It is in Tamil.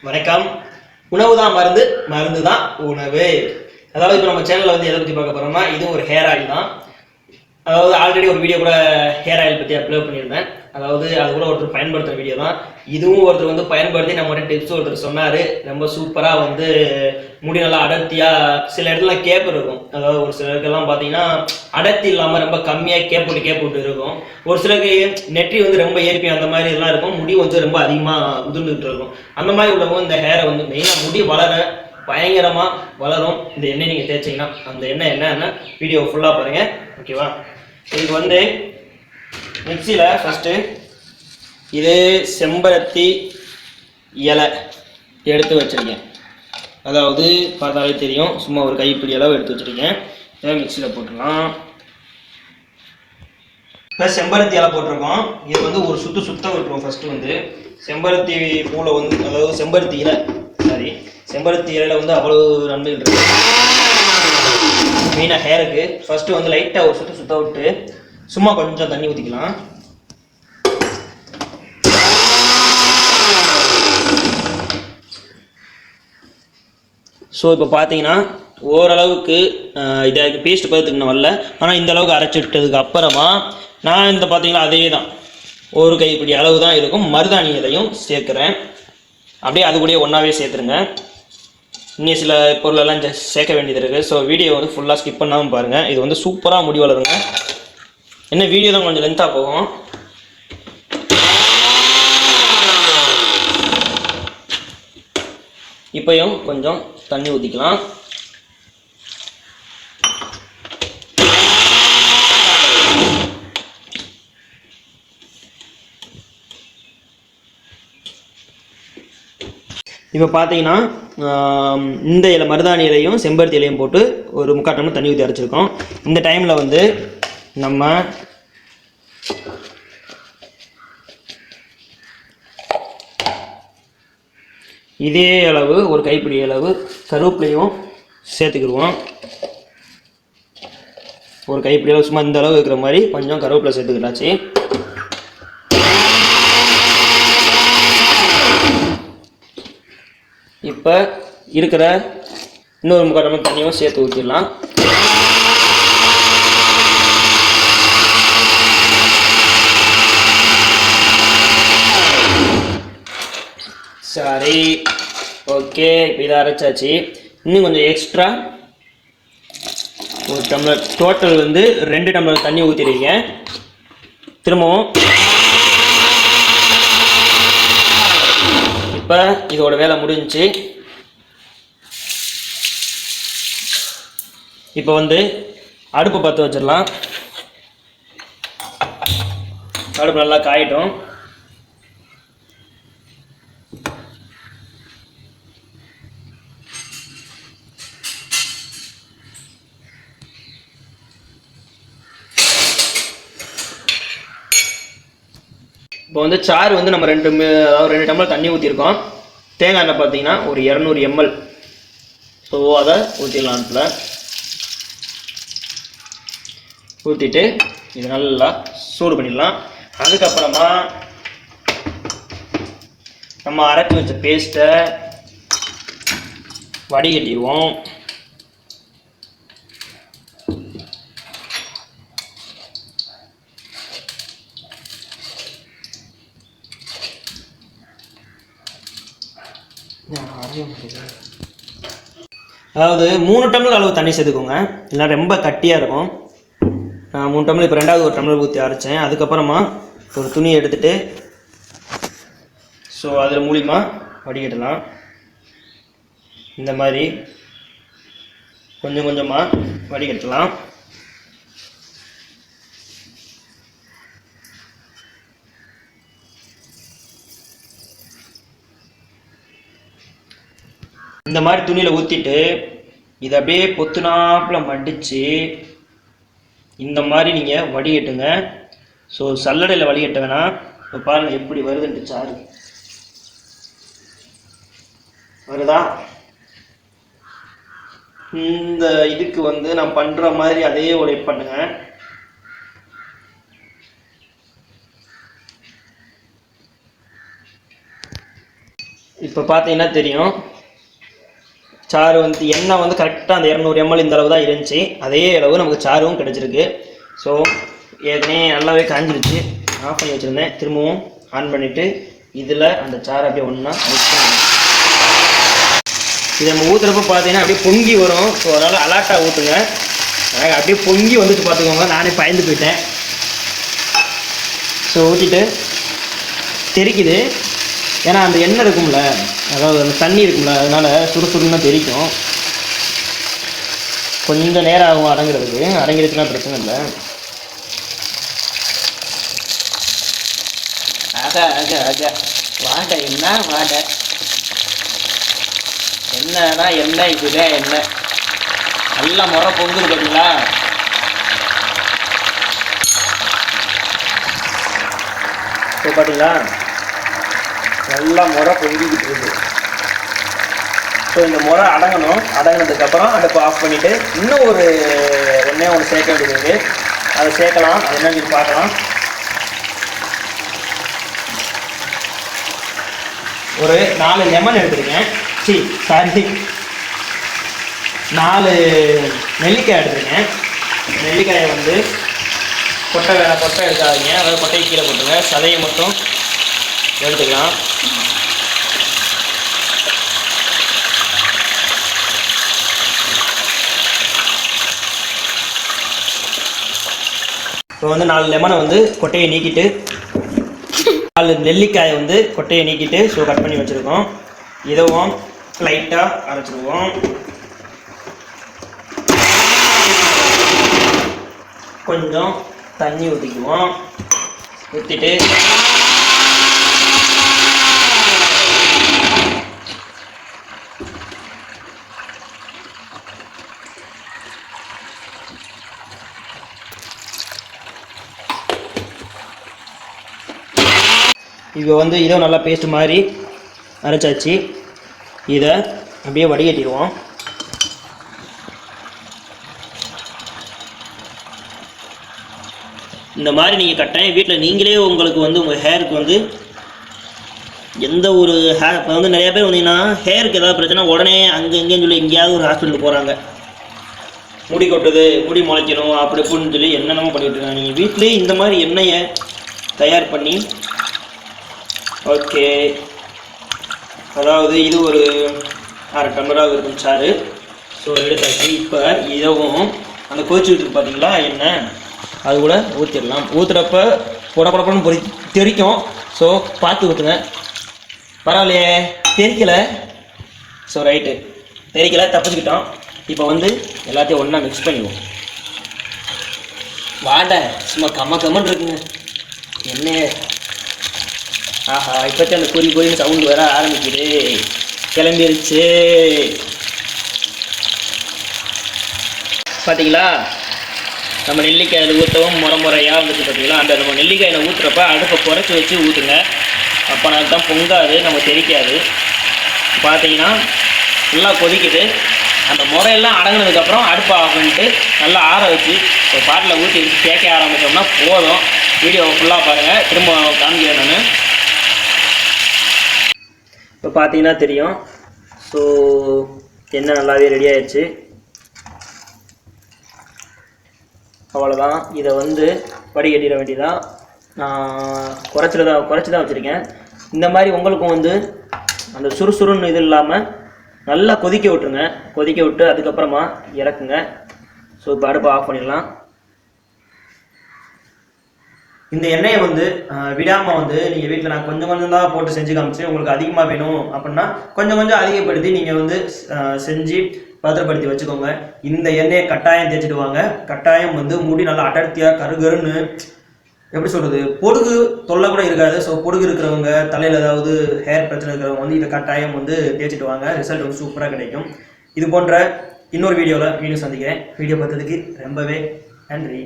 வணக்கம். உணவு தான் மருந்து, மருந்து தான் உணவு. அதாவது இப்போ நம்ம சேனலில் வந்து எதை பற்றி பார்க்க போகிறோம்னா, இதுவும் ஒரு ஹேர் ஆயில் தான். அதாவது ஆல்ரெடி ஒரு வீடியோ கூட ஹேர் ஆயில் பற்றி அப்லோட் பண்ணியிருந்தேன். அதாவது அது கூட ஒருத்தர் பயன்படுத்துகிற வீடியோ தான். இதுவும் ஒருத்தர் வந்து பயன்படுத்தி நம்மகிட்ட டிப்ஸ் ஒருத்தர் சொன்னார். ரொம்ப சூப்பராக வந்து முடி நல்லா அடர்த்தியாக, சில இடத்துல கேப் இருக்கும். அதாவது ஒரு சிலருக்கெல்லாம் பார்த்தீங்கன்னா அடர்த்தி இல்லாமல் ரொம்ப கம்மியாக கேப் விட்டு இருக்கும். ஒரு சிலருக்கு நெற்றி வந்து ரொம்ப ஏற்பி அந்த மாதிரி எல்லாம் இருக்கும். முடி வந்து ரொம்ப அதிகமாக உதிர்ந்துகிட்டு இருக்கும். அந்த மாதிரி உள்ளவங்க இந்த ஹேரை வந்து மெயினாக முடி வளர பயங்கரமாக வளரும். இந்த எண்ணெய் நீங்கள் தேய்ச்சிங்கன்னா அந்த எண்ணெய் என்னன்னா வீடியோ ஃபுல்லாக பாருங்கள், ஓகேவா? இதுக்கு வந்து மிக்சியில் ஃபஸ்ட்டு இது செம்பருத்தி இலை எடுத்து வச்சுருக்கேன். அதாவது பார்த்தாலே தெரியும், சும்மா ஒரு கைப்பிடி அளவு எடுத்து வச்சுருக்கேன். இதை மிக்சியில் போட்டுடலாம். இப்போ செம்பருத்தி இலை போட்டிருக்கோம். இது வந்து ஒரு சுத்த விட்டுருவோம். ஃபஸ்ட்டு வந்து செம்பருத்தி பூவில் வந்து, அதாவது செம்பருத்தி இலை, செம்பருத்தி இலையில் வந்து அவ்வளோ நன்மைகள் இருக்குது மெயினாக ஹேருக்கு. ஃபஸ்ட்டு வந்து லைட்டாக ஒரு சுத்த விட்டு சும்மா கொஞ்சம் தண்ணி ஊற்றிக்கலாம். ஸோ இப்போ பார்த்தீங்கன்னா ஓரளவுக்கு இதாக பேஸ்ட் பார்த்துக்கு நான் வரல, ஆனால் இந்த அளவுக்கு அரைச்சிட்டதுக்கு அப்புறமா நான் இந்த பார்த்தீங்கன்னா அதே தான் ஒரு கைப்பிடி அளவு தான் இருக்கும். மருதாணி இலையும் சேர்க்குறேன். அப்படியே அது கூடயே ஒன்றாவே சேர்த்துருங்க. இன்னும் சில பொருளெல்லாம் சேர்க்க வேண்டியது இருக்குது. ஸோ வீடியோ வந்து ஃபுல்லாக ஸ்கிப் பண்ணாமல் பாருங்கள். இது வந்து சூப்பராக முடி வளருங்க. என்ன வீடியோ தான் கொஞ்சம் லென்த்தாக போகும். இப்போயும் கொஞ்சம் தண்ணி ஊற்றிக்கலாம். இப்போ பார்த்தீங்கன்னா இந்த இலை மருதாணி இலையும் செம்பருத்தி இலையும் போட்டு ஒரு 3/4 டம்ளர் தண்ணி ஊற்றி அரைச்சிருக்கோம். இந்த டைமில் வந்து நம்ம இதே அளவு ஒரு கைப்பிடி அளவு கருவேப்பிலையும் சேர்த்துக்கிடுவோம். ஒரு கைப்பிடி அளவு சும்மா இந்த அளவு இருக்கிற மாதிரி கொஞ்சம் கருவேப்பிலை சேர்த்துக்கிட்டாச்சு. இப்போ இருக்கிற இன்னொரு 3/4 டம்ளர் தண்ணியும் சேர்த்து ஊற்றிடலாம். சரி, ஓகே. இப்போ இதை அரைச்சாச்சு. இன்னும் கொஞ்சம் எக்ஸ்ட்ரா ஒரு டம்ளர், டோட்டல் வந்து 2 டம்ளர் தண்ணி ஊற்றிருக்கேன். திரும்பவும் இப்போ இதோட வேலை முடிஞ்சிச்சு. இப்போ வந்து அடுப்பு பற்ற வச்சிடலாம். அடுப்பு நல்லா காயட்டும். இப்போ வந்து சாறு வந்து நம்ம 2 டம்ளர் தண்ணி ஊற்றிருக்கோம். தேங்காய் எண்ணெய் பார்த்தீங்கன்னா ஒரு 200 ml. ஸோ அதை ஊற்றிடலாம். அடுப்பில் ஊற்றிட்டு இது நல்லா சூடு பண்ணிடலாம். அதுக்கப்புறமா நம்ம அரைச்சி வச்ச பேஸ்ட்டை வடிகட்டிடுவோம். அதாவது 3 டம்ளர் அளவு தண்ணி சேர்த்துக்கோங்க, இல்லை ரொம்ப கட்டியாக இருக்கும். நான் 3 டம்ளர், இப்போ 2வது ஒரு டம்ளர் ஊற்றி அரைச்சேன். அதுக்கப்புறமா ஒரு துணியை எடுத்துகிட்டு ஸோ அதில் மூலிமா வடிகட்டலாம். இந்த மாதிரி கொஞ்சம் கொஞ்சமாக வடிகட்டலாம். இந்த மாதிரி துணியில் ஊற்றிட்டு இதை அப்படியே பொத்துனாப்பில் மடித்து இந்த மாதிரி நீங்கள் வடிகட்டுங்க. ஸோ சல்லடையில் வடிகட்ட வேணாம். இப்போ பாருங்கள் எப்படி வருதுன்ட்டு சாறு வருதா. இந்த இதுக்கு வந்து நான் பண்ணுற மாதிரி அதே உழைப்பு பண்ணுங்க. இப்போ பார்த்தீங்கன்னா தெரியும், சாறு வந்து எண்ணெய் வந்து கரெக்டாக அந்த 200 ml இந்த அளவு தான் இருந்துச்சு. அதே அளவு நமக்கு சாரும் கிடச்சிருக்கு. ஸோ ஏற்கனவே நல்லாவே காஞ்சிருச்சு. ஆஃப் பண்ணி வச்சுருந்தேன். திரும்பவும் ஆன் பண்ணிவிட்டு இதில் அந்த சாரை அப்படியே ஒன்றா மிக்ஸ் பண்ணணும். இதை நம்ம ஊற்றுறப்ப பார்த்தீங்கன்னா அப்படியே பொங்கி வரும். ஸோ அதனால் அலாட்டாக ஊற்றுங்க. அப்படியே பொங்கி வந்துட்டு பார்த்துக்கோங்க. நானே பயந்து போயிட்டேன். ஸோ ஊற்றிட்டு தெரிக்குது. ஏன்னா அந்த எண்ணெய் இருக்கும்ல, அதாவது அந்த தண்ணி இருக்கும்ல, அதனால் சுறுசுறுன்னு தெரிக்கும். கொஞ்சம் நேரம் ஆகும் அடங்குறதுக்கு. அடங்கிடுச்சுன்னா பிரச்சனை இல்லை. வாடை என்ன வாடை என்னன்னா என்ன இதுதான் என்ன நல்லா முறை பொங்குது பார்த்தீங்களா? இப்போ பார்த்தீங்களா நல்லா முறை பொங்கிக்கிட்டு இருக்கு. ஸோ இந்த முறை அடங்கணும். அடங்கினதுக்கப்புறம் அடுப்பு ஆஃப் பண்ணிவிட்டு இன்னும் ஒரு ஒன்று சேர்க்க வேண்டியது. அதை சேர்க்கலாம். அது என்னன்னு சொல்லி பார்க்கலாம். ஒரு 4 லெமன் எடுத்துருக்கேன். சாரி 4 நெல்லிக்காய் எடுத்துருக்கேன். நெல்லிக்காயை வந்து கொட்டை எடுக்காதீங்க. அதாவது கொட்டையை கீழே போட்டுருங்க. சதையை மட்டும் எடுத்துக்கலாம். இப்போ வந்து 4 லெமனை வந்து கொட்டையை நீக்கிட்டு 4 நெல்லிக்காயை வந்து கொட்டையை நீக்கிட்டு ஸோ கட் பண்ணி வச்சுருக்கோம். இதுவும் லைட்டாக அரைச்சிடுவோம். கொஞ்சம் தண்ணி ஊற்றிக்குவோம். ஊற்றிட்டு இப்போ வந்து இதுவும் நல்லா பேஸ்ட் மாதிரி அரைச்சாச்சு. இதை அப்படியே வடிகட்டிடுவோம். இந்த மாதிரி நீங்கள் கட்டாயம் வீட்டில் நீங்களே உங்களுக்கு வந்து உங்கள் ஹேருக்கு வந்து எந்த ஒரு இப்போ வந்து நிறைய பேர் வந்தீங்கன்னா ஹேருக்கு ஏதாவது பிரச்சனை உடனே அங்கே இங்கேன்னு சொல்லி எங்கேயாவது ஒரு ஹாஸ்பிட்டலுக்கு போகிறாங்க. முடி கொட்டுது, முடி முளைக்கணும், அப்படி இப்படின்னு சொல்லி என்னென்னமோ பண்ணிகிட்டு இருக்காங்க. நீங்கள் வீட்டிலே இந்த மாதிரி எண்ணெயை தயார் பண்ணி ஓகே, அதாவது இது ஒரு 1/2 டம்ளராக இருக்கும் சாறு. ஸோ எடுத்தாச்சு. இப்போ இதுவும் அந்த கொதிச்சுட்டு இருக்கு பார்த்தீங்களா எண்ணெய், அது கூட ஊற்றிடலாம். ஊற்றுறப்ப புடப்படப்படன்னு தெரிக்கும். ஸோ பார்த்து ஊற்றுங்க. பரவாயில்லையே தெரிக்கலை. So right, தெரிக்கலை, தப்பிச்சுக்கிட்டோம். இப்போ வந்து எல்லாத்தையும் ஒன்றா மிக்ஸ் பண்ணிடுவோம். வாடை சும்மா கம்மன்னு இருக்குங்க எண்ணெய். ஆஹா, இப்போத்தே அந்த பொறி சவுண்டு வர ஆரம்பிக்குது. கிளம்பிருச்சு பார்த்தீங்களா? நம்ம நெல்லிக்காயில் ஊற்றவும் முறையாக வந்துச்சு பார்த்தீங்களா? அந்த நம்ம நெல்லிக்காயில் ஊற்றுறப்ப அடுப்பை குறைச்சி வச்சு ஊற்றுங்க. அப்போ தான் பொங்காது, நம்ம தெரிக்காது. பார்த்தீங்கன்னா நல்லா கொதிக்குது. அந்த முறையெல்லாம் அடங்கினதுக்கப்புறம் அடுப்பை ஆஃப் பண்ணிட்டு நல்லா ஆற வச்சு ஒரு பாட்டில் ஊற்றி கேட்க ஆரம்பித்தோம்னா போதும். வீடியோவை ஃபுல்லாக பாருங்கள். திரும்ப காமிக்கிறேன் நான். இப்போ பார்த்தீங்கன்னா தெரியும். ஸோ எண்ணெய் நல்லாவே ரெடி ஆயிடுச்சு. அவ்வளோதான். இதை வந்து வடிகட்டிட வேண்டியதான். நான் குறைச்சி தான் வச்சுருக்கேன். இந்த மாதிரி உங்களுக்கும் வந்து அந்த சுறுசுறுன்னு இது இல்லாமல் நல்லா கொதிக்க விட்டுருங்க. கொதிக்க விட்டு அதுக்கப்புறமா இறக்குங்க. ஸோ இப்போ அடுப்பை ஆஃப் பண்ணிடலாம். இந்த எண்ணெயை வந்து விடாமல் வந்து நீங்கள் வீட்டில் நான் கொஞ்சம் தான் போட்டு செஞ்சு காமிச்சு, உங்களுக்கு அதிகமாக வேணும் அப்படின்னா கொஞ்சம் அதிகப்படுத்தி நீங்கள் வந்து செஞ்சு பத்திரப்படுத்தி வச்சுக்கோங்க. இந்த எண்ணெயை கட்டாயம் தேய்ச்சிடுவாங்க. கட்டாயம் வந்து முடி நல்லா அடர்த்தியாக கருகருன்னு எப்படி சொல்கிறது, பொடுகு தொல்லை கூட இருக்காது. ஸோ பொடுகு இருக்கிறவங்க, தலையில் ஏதாவது ஹேர் பிரச்சனை இருக்கிறவங்க வந்து இதை கட்டாயம் வந்து தேய்ச்சிட்டு வாங்க. ரிசல்ட் வந்து சூப்பராக கிடைக்கும். இது போன்ற இன்னொரு வீடியோவில் சந்திக்கிறேன். வீடியோ பார்த்ததுக்கு ரொம்பவே நன்றி.